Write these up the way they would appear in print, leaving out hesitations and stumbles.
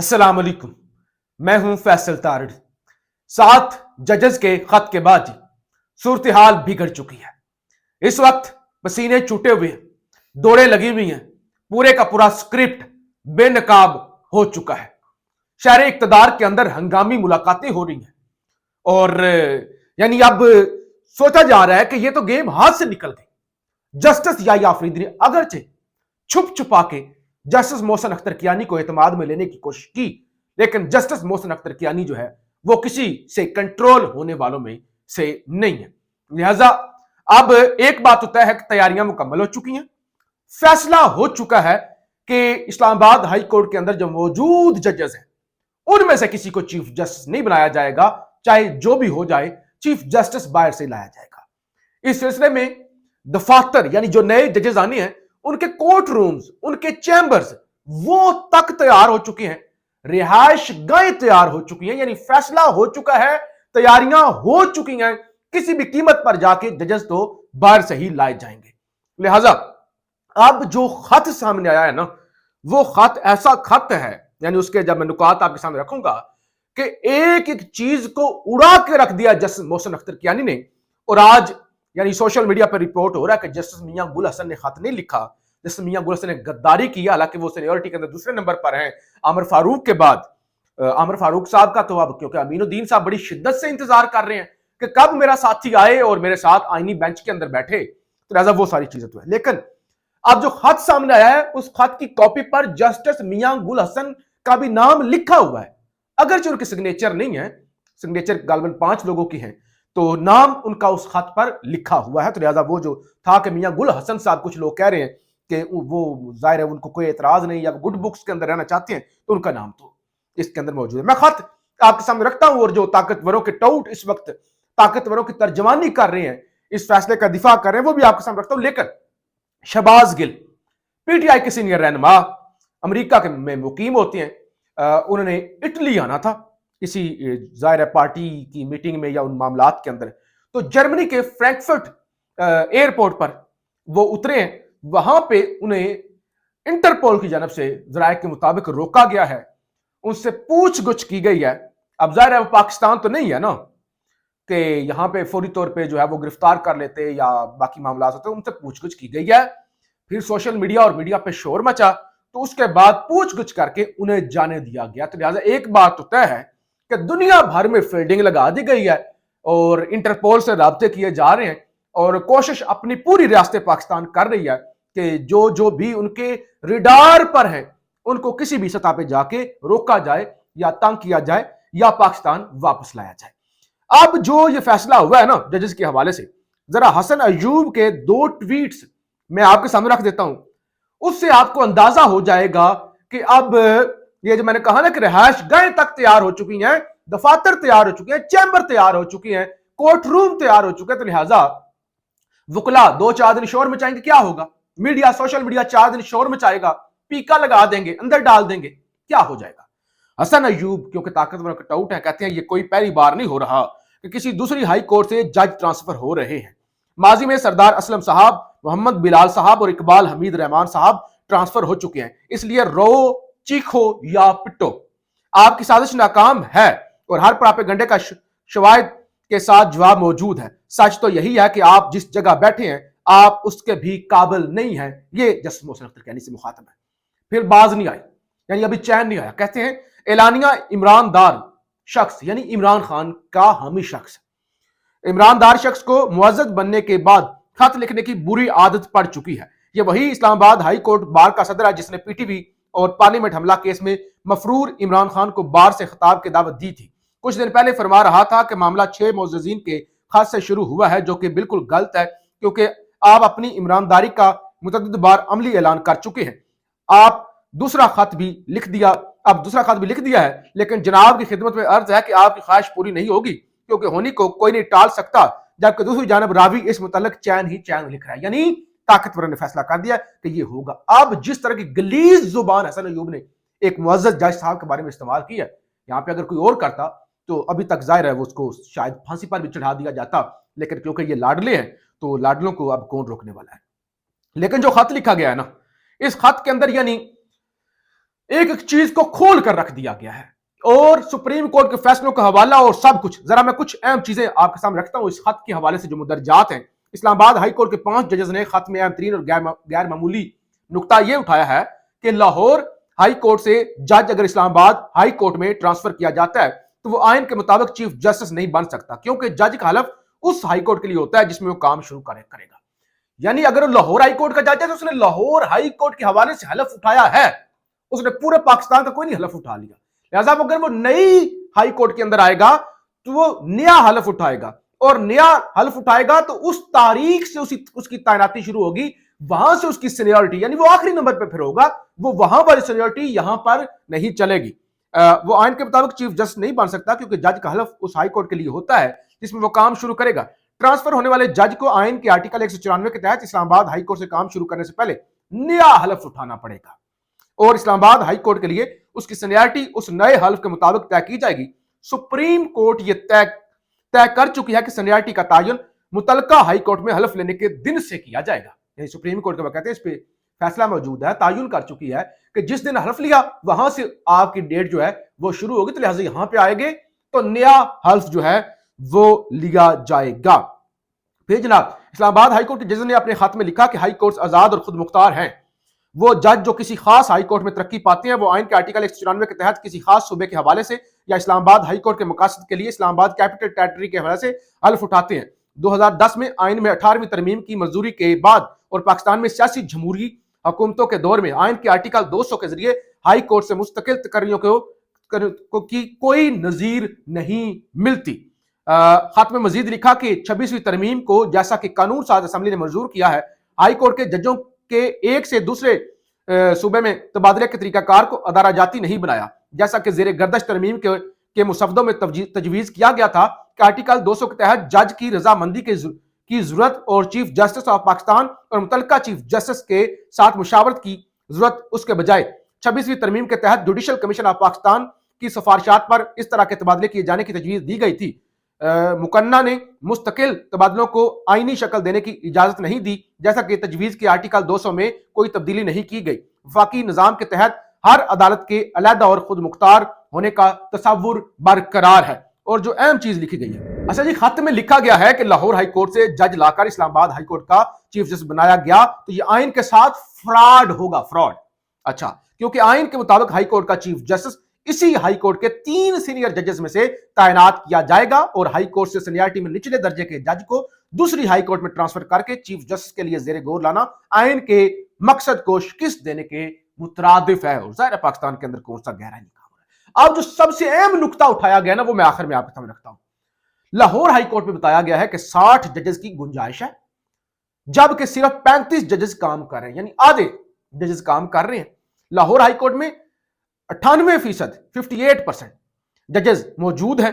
अस्सलाम वालेकुम। मैं हूं फैसल तारड़। 7 जजेस के खत के बाद ही सूरत हाल बिगड़ चुकी है। इस वक्त पसीने छूटे हुए हैं, दौड़े लगी हुई हैं, पूरे का पूरा स्क्रिप्ट बेनकाब हो चुका है। शहर इक्तदार के अंदर हंगामी मुलाकातें हो रही हैं और यानी अब सोचा जा रहा है कि यह तो गेम हाथ से निकल गई। जस्टिस याहिया आफरीदी ने अगरचे छुप छुपा के जस्टिस मोहसिन अख्तर कियानी को एतमाद में लेने की कोशिश की, लेकिन जस्टिस मोहसिन अख्तर कियानी जो है वो किसी से कंट्रोल होने वालों में से नहीं है। लिहाजा अब एक बात तो तय है कि तैयारियां मुकम्मल हो चुकी हैं। फैसला हो चुका है कि इस्लामाबाद हाई कोर्ट के अंदर जो मौजूद जजेस हैं उनमें से किसी को चीफ जस्टिस नहीं बनाया जाएगा, चाहे जो भी हो जाए, चीफ जस्टिस बाहर से लाया जाएगा। इस सिलसिले में दफातर यानी जो नए जजेस आने हैं उनके कोर्ट रूम्स, उनके चैम्बर्स वो तक तैयार हो चुके हैं, रिहायश गाहें तैयार हो चुकी हैं, यानी फैसला हो चुका है, तैयारियां हो चुकी हैं। किसी भी कीमत पर जाके जजेस तो बाहर से ही लाए जाएंगे। लिहाजा अब जो खत सामने आया है ना, वो खत ऐसा खत है, यानी उसके जब मैं नुकात आपके सामने रखूंगा कि एक एक चीज को उड़ा के रख दिया जस्टिस मोहसिन अख्तर कियानी ने। और आज यानी सोशल मीडिया पर रिपोर्ट हो रहा है कि जस्टिस मियां गुल हसन ने खत नहीं लिखा, जस्टिस मियां गुल हसन ने गद्दारी की, हालांकि वो सीनियरिटी के अंदर दूसरे नंबर पर हैं आमिर फारूक के बाद। आमिर फारूक साहब का तो अब क्योंकि अमीनुद्दीन साहब बड़ी शिद्दत से इंतजार कर रहे हैं कि कब मेरा साथी आए और मेरे साथ आईनी बेंच के अंदर बैठे, तो लिहाजा वो सारी चीजें तो है। लेकिन अब जो खत सामने आया है उस खत की कॉपी पर जस्टिस मियां गुल हसन का भी नाम लिखा हुआ है, अगरचे उनके सिग्नेचर नहीं है, सिग्नेचर गालबन 5 लोगों की है, तो नाम उनका उस खत पर लिखा हुआ है। तो लिहाजा वो जो था कि मियां गुल हसन साहब, कुछ लोग कह रहे हैं कि वो जाहिर है उनको कोई एतराज नहीं या गुड बुक्स के अंदर रहना चाहते हैं, तो उनका नाम तो इसके अंदर मौजूद है। मैं खत आपके सामने रखता हूं और जो ताकतवरों के टाउट इस वक्त ताकतवरों की तर्जमानी कर रहे हैं, इस फैसले का दिफा कर रहे हैं, वो भी आपके सामने रखता हूं। लेकिन शहबाज गिल पीटीआई के सीनियर रहनुमा, अमेरिका में मुकीम होते हैं, उन्होंने इटली आना था किसी जाहिर पार्टी की मीटिंग में या उन मामलात के अंदर, तो जर्मनी के फ्रैंकफर्ट एयरपोर्ट पर वो उतरे हैं। वहां पे उन्हें इंटरपोल की जानब से जराये के मुताबिक रोका गया है, उनसे पूछगछ की गई है। अब जाहिर है वो पाकिस्तान तो नहीं है ना कि यहां पे फौरी तौर पे जो है वो गिरफ्तार कर लेते या बाकी मामला होते, उनसे पूछगछ की गई है। फिर सोशल मीडिया और मीडिया पे शोर मचा, तो उसके बाद पूछगछ करके उन्हें जाने दिया गया। तो लिहाजा एक बात तो तय है कि दुनिया भर में फील्डिंग लगा दी गई है और इंटरपोल से राब्ते किए जा रहे हैं और कोशिश अपनी पूरी रियासत पाकिस्तान कर रही है कि जो जो भी उनके रिडार पर है उनको किसी भी सतह पे जाके रोका जाए या तंग किया जाए या पाकिस्तान वापस लाया जाए। अब जो ये फैसला हुआ है ना जजेस के हवाले से, जरा हसन अयूब के 2 ट्वीट्स मैं आपके सामने रख देता हूं, उससे आपको अंदाजा हो जाएगा कि अब ये जो मैंने कहा ना कि रिहायश गाहें तक तैयार हो चुकी हैं, दफातर तैयार हो चुके हैं, चैम्बर तैयार हो चुकी हैं, कोर्ट रूम तैयार हो चुके हैं। तो लिहाजा वकला 2-4 दिन शोर मचाएंगे, क्या होगा? मीडिया, सोशल मीडिया 4 दिन शोर मचाएगा, पीका लगा देंगे, अंदर डाल देंगे, क्या हो जाएगा? हसन अयूब क्योंकि ताकतवर का टाउट है, कहते हैं ये कोई पहली बार नहीं हो रहा कि किसी दूसरी हाई कोर्ट से जज ट्रांसफर हो रहे हैं। माजी में सरदार असलम साहब, मोहम्मद बिलाल साहब और इकबाल हमीद रहमान साहब ट्रांसफर हो चुके हैं, इसलिए रो, चीखो या पिटो, आपकी साजिश नाकाम है और हर प्रोपेगेंडे का शवाहिद के साथ जवाब मौजूद है। सच तो यही है कि आप जिस जगह बैठे हैं आप उसके भी काबिल नहीं हैं। ये जस्टिस मोहसिन अख्तर कियानी से मुखातब है। फिर बाज नहीं आई, यानी अभी चैन नहीं आया। कहते हैं एलानिया इमरानदार शख्स यानी इमरान खान का हामी शख्स, इमरानदार शख्स को मुअज्जज बनने के बाद खत लिखने की बुरी आदत पड़ चुकी है। यह वही इस्लामाबाद हाई कोर्ट बार का सदर है जिसने पीटीवी और पार्लियामेंट हमला केस में मफरूर इमरान खान को बार से खिताब की दावत दी थी। कुछ दिन पहले फरमा रहा था कि मामला 6 मुअज्जिजीन के खत से शुरू हुआ है, जो कि बिल्कुल गलत है क्योंकि आप अपनी ईमानदारी का मुतअद्दिद बार अमली ऐलान कर चुके हैं। आप दूसरा खत भी लिख दिया, अब दूसरा खत भी लिख दिया है, लेकिन जनाब की खिदमत में अर्ज है कि आपकी ख्वाहिश पूरी नहीं होगी क्योंकि होनी को कोई नहीं टाल सकता, जबकि दूसरी जानब रावी इस मुतल्लिक चैन ही चैन लिख रहा है। यानी ताकतवर ने फैसला कर दिया कि ये होगा। अब जिस तरह की गलीज जुबान हसन अयूब ने एक मुअज्जज जज साहब के बारे में इस्तेमाल किया, यहाँ पे अगर कोई और करता तो अभी तक जाहिर है वो उसको शायद फांसी पर भी चढ़ा दिया जाता, लेकिन क्योंकि ये लाडले हैं तो लाडलों को अब कौन रोकने वाला है। लेकिन जो खत लिखा गया है ना, इस खत के अंदर यानी ایک ایک چیز کو کھول کر رکھ دیا گیا ہے اور سپریم کورٹ کے فیصلوں کا حوالہ اور سب کچھ. ذرا میں کچھ اہم چیزیں آپ کے سامنے رکھتا ہوں اس خط کے حوالے سے جو مندرجات ہیں. اسلام آباد ہائی کورٹ کے 5 ججز نے خط میں اہم ترین اور غیر معمولی نقطہ یہ اٹھایا ہے کہ لاہور ہائی کورٹ سے جج اگر اسلام آباد ہائی کورٹ میں ٹرانسفر کیا جاتا ہے تو وہ آئین کے مطابق چیف جسٹس نہیں بن سکتا, کیونکہ جج کا حلف اس ہائی کورٹ کے لیے ہوتا ہے جس میں وہ کام شروع کرے گا. یعنی اگر وہ لاہور ہائی کورٹ کا جج ہے تو اس نے لاہور ہائی کورٹ کے حوالے سے حلف اٹھایا ہے, اس نے پورے پاکستان کا کوئی نہیں حلف اٹھا لیا. لہذا اگر وہ نئی ہائی کورٹ کے اندر آئے گا تو وہ نیا حلف اٹھائے گا, اور نیا حلف اٹھائے گا تو اس تاریخ سے اس کی تعیناتی شروع ہوگی, وہاں سے اس کی سینیورٹی یعنی وہ آخری نمبر پہ پھر ہوگا, وہ وہاں پر سینیورٹی یہاں پر نہیں چلے گی. وہ آئین کے مطابق چیف جسٹس نہیں بن سکتا کیونکہ جج کا حلف اس ہائی کورٹ کے لیے ہوتا ہے جس میں وہ کام شروع کرے گا. ٹرانسفر ہونے والے جج کو آئین کے آرٹیکل 194 کے تحت اسلام آباد ہائی کورٹ سے کام شروع کرنے سے پہلے نیا حلف اٹھانا پڑے گا, اور اسلام آباد ہائی کورٹ کے لیے اس کی سینیورٹی اس نئے حلف کے مطابق طے کی جائے گی. سپریم کورٹ یہ طے کر چکی ہے کہ سینیورٹی کا تعین متعلقہ ہائی کورٹ میں حلف لینے کے دن سے کیا جائے گا. یعنی سپریم کورٹ کے کہتے ہیں اس پہ فیصلہ موجود ہے, تعین کر چکی ہے کہ جس دن حلف لیا وہاں سے آپ کی ڈیٹ جو ہے وہ شروع ہوگی, تو لہٰذا یہاں پہ آئے گے تو نیا حلف جو ہے وہ لیا جائے گا. پھر جناب اسلام آباد ہائی کورٹ کے جج نے اپنے خط میں لکھا کہ ہائی کورٹس آزاد اور خود مختار ہیں. وہ جج جو کسی خاص ہائی کورٹ میں ترقی پاتے ہیں وہ آئین کے آرٹیکل 194 کے تحت کسی خاص صوبے کے حوالے سے یا اسلام آباد ہائی کورٹ کے مقاصد کے لیے اسلام آباد کیپٹل ٹیریٹری کے حوالے سے حلف اٹھاتے ہیں. 2010 میں آئین میں 18ویں ترمیم کی منظوری کے بعد اور پاکستان میں سیاسی جمہوری حکومتوں کے دور میں آئین کے آرٹیکل 200 کے ذریعے ہائی کورٹ سے مستقل تقرریوں کی کوئی نظیر نہیں ملتی. خط میں مزید لکھا کہ 26ویں ترمیم کو جیسا کہ قانون ساز اسمبلی نے منظور کیا ہے, ہائی کورٹ کے ججوں کے ایک سے دوسرے صوبے میں تبادلے کے طریقہ کار کو ادارہ جاتی نہیں بنایا, جیسا کہ زیر گردش ترمیم کے مسودوں میں تجویز کیا گیا تھا کہ آرٹیکل 200 کے تحت جج کی رضامندی کی ضرورت اور چیف جسٹس آف پاکستان اور متعلقہ چیف جسٹس کے ساتھ مشاورت کی ضرورت اس کے بجائے 26ویں ترمیم کے تحت جوڈیشل کمیشن آف پاکستان کی سفارشات پر اس طرح کے تبادلے کیے جانے کی تجویز دی گئی تھی. مکنہ نے مستقل تبادلوں کو آئینی شکل دینے کی اجازت نہیں دی, جیسا کہ تجویز کے آرٹیکل 200 میں کوئی تبدیلی نہیں کی گئی. وفاقی نظام کے تحت ہر عدالت کے علیحدہ اور خود مختار ہونے کا تصور برقرار ہے. اور جو اہم چیز لکھی گئی ہے, اچھا جی, خط میں لکھا گیا ہے کہ لاہور ہائی کورٹ سے جج لا کر اسلام آباد ہائی کورٹ کا چیف جسٹس بنایا گیا تو یہ آئین کے ساتھ فراڈ ہوگا, فراڈ. اچھا, کیونکہ آئین کے مطابق ہائی کورٹ کا چیف جسٹس اسی ہائی کورٹ کے 3 سینئر ججز میں سے تعینات کیا جائے گا, اور ہائی کورٹ سے سینیارٹی میں نچلے درجے کے جج کو دوسری ہائی کورٹ میں ٹرانسفر کر کے چیف جسٹس کے لیے زیر غور لانا آئین کے مقصد کو شکست دینے کے مترادف ہے. اور ظاہر ہے پاکستان کے اندر کون سا گہرا نہیں کام ہے. اب جو سب سے اہم نقطہ اٹھایا گیا نا وہ میں آخر میں آپ کے سامنے رکھتا ہوں. لاہور ہائی کورٹ میں بتایا گیا ہے کہ 60 ججز کی گنجائش ہے, جبکہ صرف 35 ججز کام کر رہے ہیں, یعنی آدھے ججز کام کر رہے ہیں. لاہور ہائی کورٹ میں 98% 58% ججز موجود ہیں,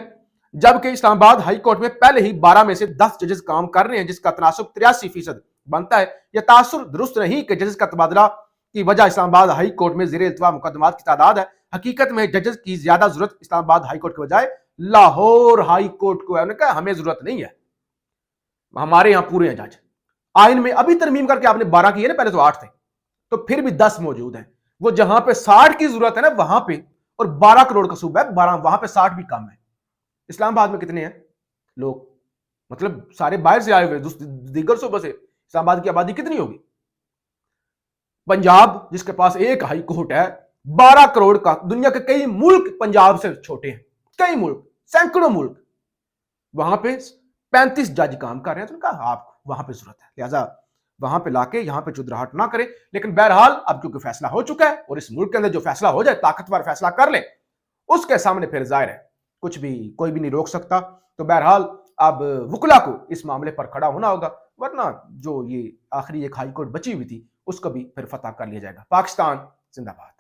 جبکہ اسلام آباد ہائی کورٹ میں پہلے ہی 12 میں سے 10 ججز کام کر رہے ہیں, جس کا تناسب 83% بنتا ہے. یہ تاثر درست نہیں کہ ججز کا تبادلہ کی وجہ اسلام آباد ہائی کورٹ میں زیر التوا مقدمات کی تعداد ہے. حقیقت میں ججز کی زیادہ ضرورت اسلام آباد ہائی کورٹ کے بجائے لاہور ہائی کورٹ کو ہے. انہوں نے کہا ہمیں ضرورت نہیں ہے, ہمارے یہاں پورے ہیں جج. آئین میں ابھی ترمیم کر کے آپ نے 12 کیے نا, پہلے تو 8 تھے, تو پھر بھی 10 موجود ہیں. وہ جہاں پہ 60 کی ضرورت ہے نا وہاں پہ, اور 12 کروڑ کا صوبہ ہے, 12 وہاں پہ 60 بھی کم ہے. اسلام آباد میں کتنے ہیں لوگ, مطلب سارے باہر سے آئے ہوئے دیگر صوبوں سے, اسلام آباد کی آبادی کتنی ہوگی؟ پنجاب جس کے پاس ایک ہائی کورٹ ہے 12 کروڑ کا, دنیا کے کئی ملک پنجاب سے چھوٹے ہیں, کئی ملک, سینکڑوں ملک, وہاں پہ 35 جج کام کر رہے ہیں. تو کہا آپ وہاں پہ ضرورت ہے, لہذا وہاں پہ لا کے یہاں پہ چودراہٹ نہ کریں. لیکن بہرحال اب کیونکہ فیصلہ ہو چکا ہے, اور اس ملک کے اندر جو فیصلہ ہو جائے طاقتور فیصلہ کر لیں, اس کے سامنے پھر ظاہر ہے کچھ بھی کوئی بھی نہیں روک سکتا. تو بہرحال اب وکلا کو اس معاملے پر کھڑا ہونا ہوگا, ورنہ جو یہ آخری ایک ہائی کورٹ بچی ہوئی تھی اس کو بھی پھر فتح کر لیا جائے گا. پاکستان زندہ باد.